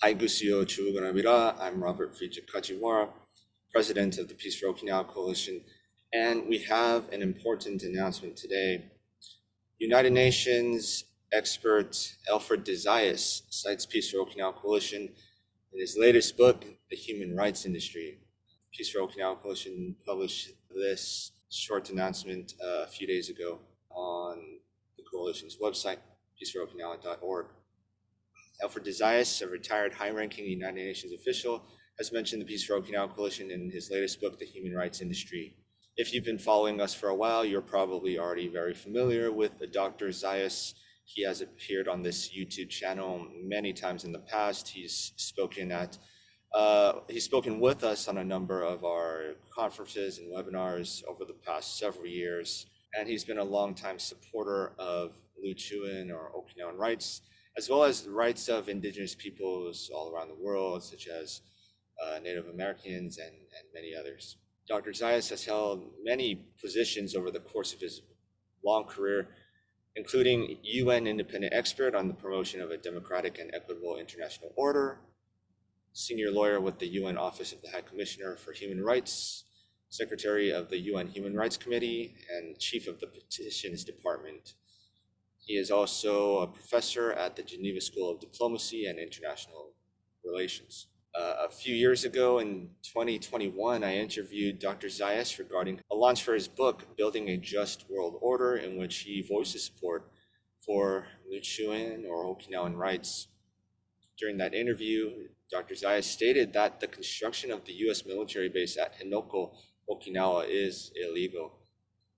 Haigusuyo Chuganabira. I'm Robert Fujik Kajiwara, President of the Peace For Okinawa Coalition, and we have an important announcement today. United Nations expert Alfred de Zayas cites Peace For Okinawa Coalition in his latest book, The Human Rights Industry. Peace For Okinawa Coalition published this short announcement a few days ago on the coalition's website, peaceforokinawa.org. Alfred de Zayas, a retired high-ranking United Nations official, has mentioned the Peace For Okinawa Coalition in his latest book, The Human Rights Industry. If you've been following us for a while, you're probably already very familiar with Dr. Zayas. He has appeared on this YouTube channel many times in the past. He's spoken with us on a number of our conferences and webinars over the past several years, and he's been a longtime supporter of Luchu or Okinawan rights, as well as the rights of indigenous peoples all around the world, such as Native Americans and many others. Dr. Zayas has held many positions over the course of his long career, including UN independent expert on the promotion of a democratic and equitable international order, senior lawyer with the UN Office of the High Commissioner for Human Rights, secretary of the UN Human Rights Committee, and chief of the Petitions Department. He is also a professor at the Geneva School of Diplomacy and International Relations. A few years ago in 2021, I interviewed Dr. Zayas regarding a launch for his book, Building a Just World Order, in which he voices support for Luchuan or Okinawan rights. During that interview, Dr. Zayas stated that the construction of the US military base at Henoko, Okinawa is illegal.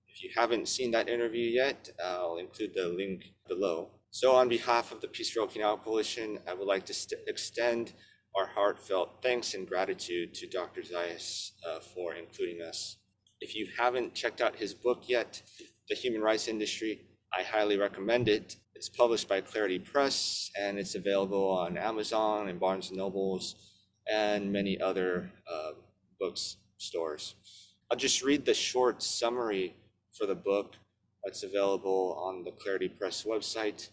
If you haven't seen that interview yet, I'll include the link below. So on behalf of the Peace For Okinawa Coalition, I would like to extend our heartfelt thanks and gratitude to Dr. Zayas for including us. If you haven't checked out his book yet, The Human Rights Industry, I highly recommend it. It's published by Clarity Press, and it's available on Amazon and Barnes & Nobles and many other bookstores. I'll just read the short summary for the book that's available on the Clarity Press website.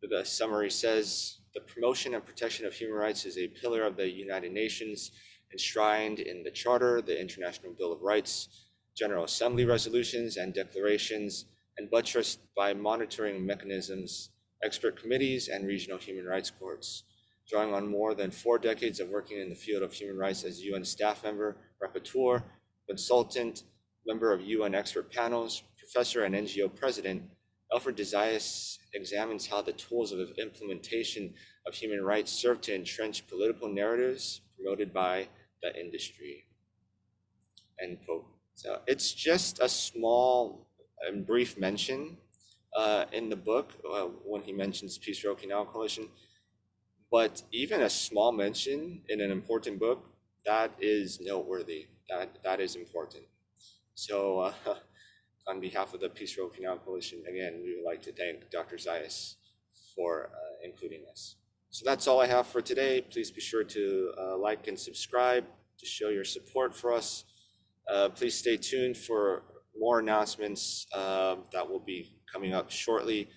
The summary says, the promotion and protection of human rights is a pillar of the United Nations, enshrined in the Charter, the International Bill of Rights, General Assembly resolutions and declarations, and buttressed by monitoring mechanisms, expert committees, and regional human rights courts. Drawing on more than 4 decades of working in the field of human rights as UN staff member, rapporteur, consultant, member of UN expert panels, professor, and NGO president, Alfred de Zayas examines how the tools of implementation of human rights serve to entrench political narratives promoted by the industry. End quote. So it's just a small and brief mention in the book when he mentions Peace For Okinawa Coalition, but even a small mention in an important book, that is noteworthy. That is important. So on behalf of the Peace For Okinawa Coalition, again, we would like to thank Dr. Zayas for including us. So that's all I have for today. Please be sure to like and subscribe to show your support for us. Please stay tuned for more announcements that will be coming up shortly.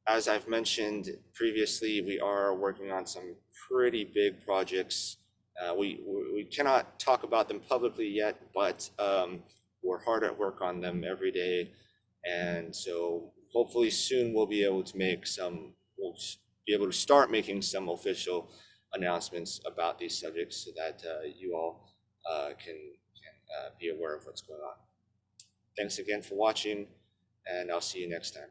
As I've mentioned previously, we are working on some pretty big projects. We cannot talk about them publicly yet, but we're hard at work on them every day. And so hopefully soon we'll be able to start making some official announcements about these subjects so that you all can be aware of what's going on. Thanks again for watching, and I'll see you next time.